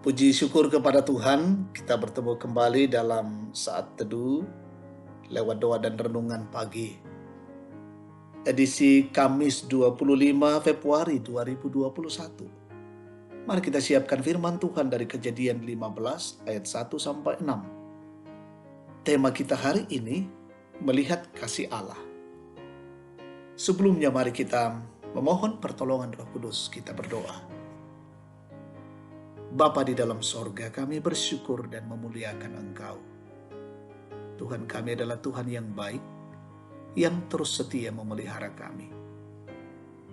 Puji syukur kepada Tuhan, kita bertemu kembali dalam saat teduh lewat doa dan renungan pagi. Edisi Kamis 25 Februari 2021. Mari kita siapkan firman Tuhan dari Kejadian 15 ayat 1 sampai 6. Tema kita hari ini, melihat kasih Allah. Sebelumnya mari kita memohon pertolongan Roh Kudus, kita berdoa. Bapa di dalam sorga, kami bersyukur dan memuliakan Engkau. Tuhan kami adalah Tuhan yang baik, yang terus setia memelihara kami.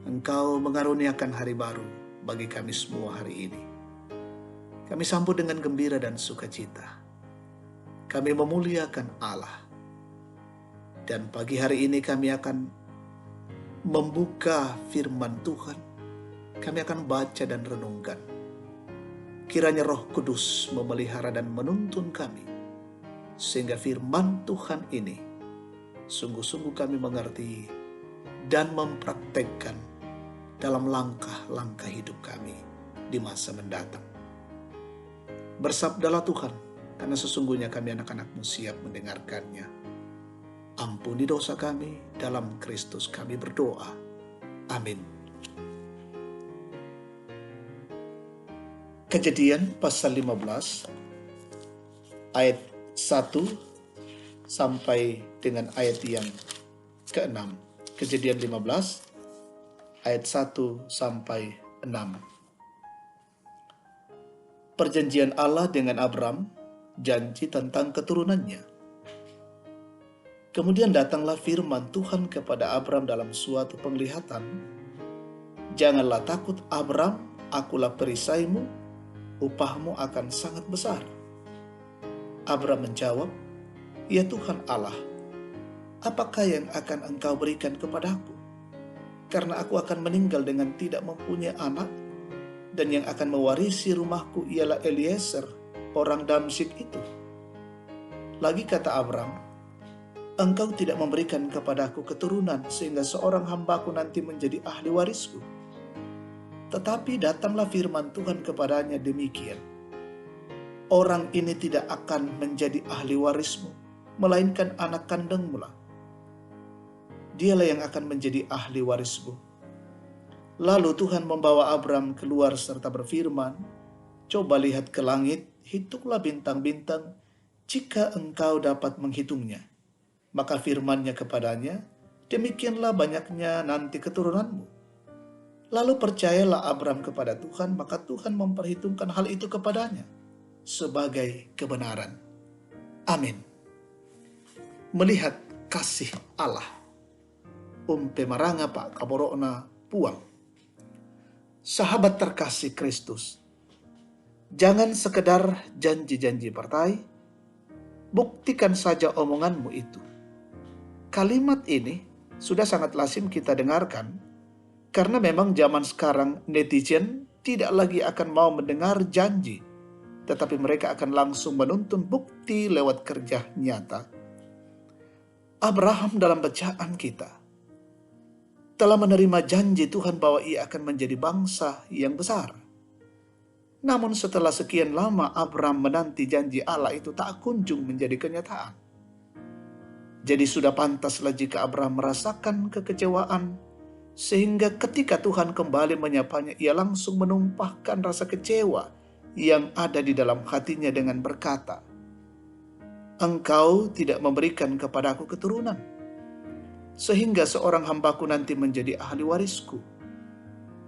Engkau mengaruniakan hari baru bagi kami semua hari ini. Kami sambut dengan gembira dan sukacita. Kami memuliakan Allah. Dan pagi hari ini kami akan membuka firman Tuhan. Kami akan baca dan renungkan. Kiranya Roh Kudus memelihara dan menuntun kami, sehingga firman Tuhan ini sungguh-sungguh kami mengerti dan mempraktekkan dalam langkah-langkah hidup kami di masa mendatang. Bersabdalah Tuhan, karena sesungguhnya kami anak-anak-Mu siap mendengarkannya. Ampuni dosa kami, dalam Kristus kami berdoa. Amin. Kejadian pasal 15 ayat 1 sampai dengan ayat yang ke-6. Kejadian 15 ayat 1 sampai 6. Perjanjian Allah dengan Abram, janji tentang keturunannya. Kemudian datanglah firman Tuhan kepada Abram dalam suatu penglihatan. Janganlah takut Abram, akulah perisaimu, upahmu akan sangat besar. Abram menjawab, ya Tuhan Allah, apakah yang akan Engkau berikan kepadaku? Karena aku akan meninggal dengan tidak mempunyai anak, dan yang akan mewarisi rumahku ialah Eliezer, orang Damsyik itu. Lagi kata Abram, Engkau tidak memberikan kepadaku keturunan, sehingga seorang hambaku nanti menjadi ahli warisku. Tetapi datanglah firman Tuhan kepadanya demikian. Orang ini tidak akan menjadi ahli warismu, melainkan anak kandungmu lah. Dialah yang akan menjadi ahli warismu. Lalu Tuhan membawa Abram keluar serta berfirman, coba lihat ke langit, hitunglah bintang-bintang, jika engkau dapat menghitungnya. Maka firman-Nya kepadanya, demikianlah banyaknya nanti keturunanmu. Lalu percayalah Abram kepada Tuhan, maka Tuhan memperhitungkan hal itu kepadanya sebagai kebenaran. Amin. Melihat kasih Allah. Pemaranga Pak Kaborona Puang. Sahabat terkasih Kristus, jangan sekedar janji-janji partai, buktikan saja omonganmu itu. Kalimat ini sudah sangat lazim kita dengarkan, karena memang zaman sekarang netizen tidak lagi akan mau mendengar janji, tetapi mereka akan langsung menuntun bukti lewat kerja nyata. Abraham dalam bacaan kita telah menerima janji Tuhan bahwa ia akan menjadi bangsa yang besar. Namun setelah sekian lama Abraham menanti janji Allah itu tak kunjung menjadi kenyataan. Jadi sudah pantaslah jika Abraham merasakan kekecewaan, sehingga ketika Tuhan kembali menyapanya, ia langsung menumpahkan rasa kecewa yang ada di dalam hatinya dengan berkata, Engkau tidak memberikan kepadaku keturunan, sehingga seorang hambaku nanti menjadi ahli warisku.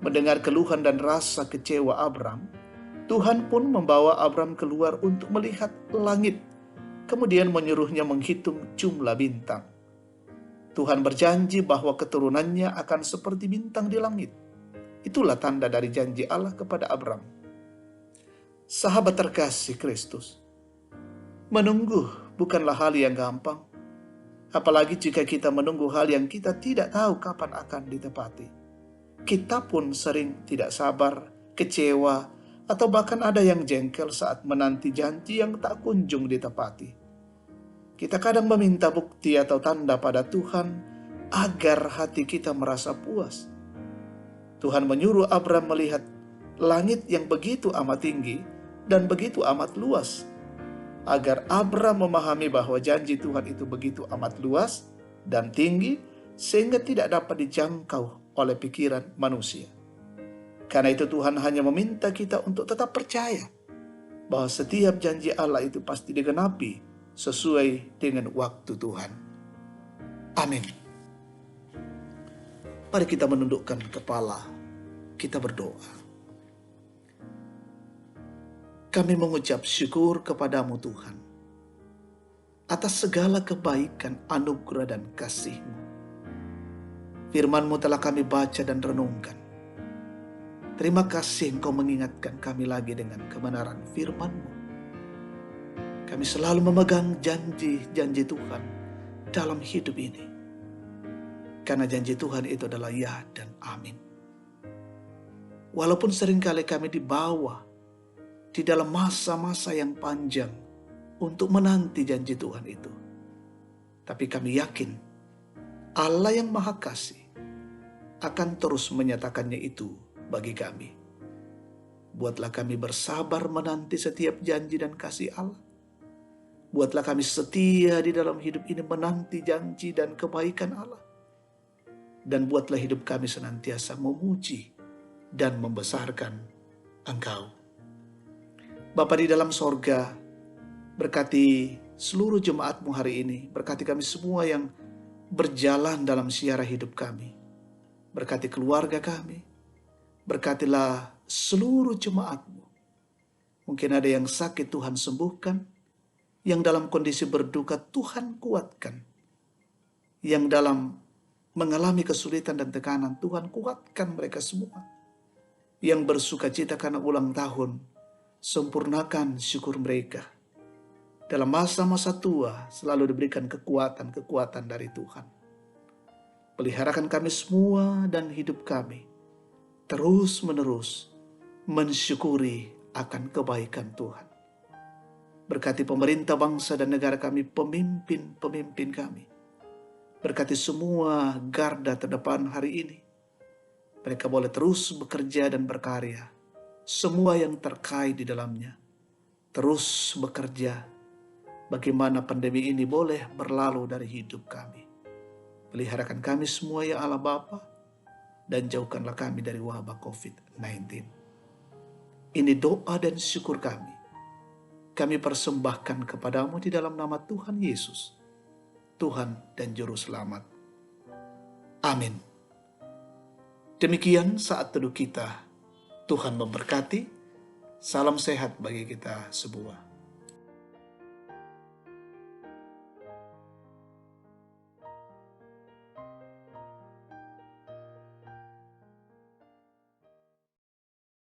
Mendengar keluhan dan rasa kecewa Abram, Tuhan pun membawa Abram keluar untuk melihat langit, kemudian menyuruhnya menghitung jumlah bintang. Tuhan berjanji bahwa keturunannya akan seperti bintang di langit. Itulah tanda dari janji Allah kepada Abram. Sahabat terkasih Kristus, menunggu bukanlah hal yang gampang. Apalagi jika kita menunggu hal yang kita tidak tahu kapan akan ditepati. Kita pun sering tidak sabar, kecewa, atau bahkan ada yang jengkel saat menanti janji yang tak kunjung ditepati. Kita kadang meminta bukti atau tanda pada Tuhan agar hati kita merasa puas. Tuhan menyuruh Abram melihat langit yang begitu amat tinggi dan begitu amat luas. Agar Abram memahami bahwa janji Tuhan itu begitu amat luas dan tinggi, sehingga tidak dapat dijangkau oleh pikiran manusia. Karena itu Tuhan hanya meminta kita untuk tetap percaya bahwa setiap janji Allah itu pasti digenapi sesuai dengan waktu Tuhan. Amin. Mari kita menundukkan kepala, kita berdoa. Kami mengucap syukur kepadamu Tuhan, atas segala kebaikan, anugerah, dan kasih-Mu. Firman-Mu telah kami baca dan renungkan. Terima kasih Engkau mengingatkan kami lagi dengan kebenaran firman-Mu. Kami selalu memegang janji-janji Tuhan dalam hidup ini. Karena janji Tuhan itu adalah ya dan amin. Walaupun seringkali kami dibawa di dalam masa-masa yang panjang untuk menanti janji Tuhan itu. Tapi kami yakin Allah yang Maha Kasih akan terus menyatakannya itu bagi kami. Buatlah kami bersabar menanti setiap janji dan kasih Allah. Buatlah kami setia di dalam hidup ini menanti janji dan kebaikan Allah. Dan buatlah hidup kami senantiasa memuji dan membesarkan Engkau. Bapa di dalam sorga, berkati seluruh jemaat-Mu hari ini. Berkati kami semua yang berjalan dalam siara hidup kami. Berkati keluarga kami. Berkatilah seluruh jemaat-Mu. Mungkin ada yang sakit, Tuhan sembuhkan. Yang dalam kondisi berduka, Tuhan kuatkan. Yang dalam mengalami kesulitan dan tekanan, Tuhan kuatkan mereka semua. Yang bersuka cita karena ulang tahun, sempurnakan syukur mereka. Dalam masa-masa tua selalu diberikan kekuatan-kekuatan dari Tuhan. Peliharakan kami semua dan hidup kami terus-menerus mensyukuri akan kebaikan Tuhan. Berkati pemerintah bangsa dan negara kami, pemimpin-pemimpin kami. Berkati semua garda terdepan hari ini. Mereka boleh terus bekerja dan berkarya. Semua yang terkait di dalamnya terus bekerja. Bagaimana pandemi ini boleh berlalu dari hidup kami. Peliharakan kami semua ya Allah Bapa, dan jauhkanlah kami dari wabah COVID-19. Ini doa dan syukur kami. Kami persembahkan kepadamu di dalam nama Tuhan Yesus, Tuhan dan Juru Selamat. Amin. Demikian saat teduh kita. Tuhan memberkati. Salam sehat bagi kita semua.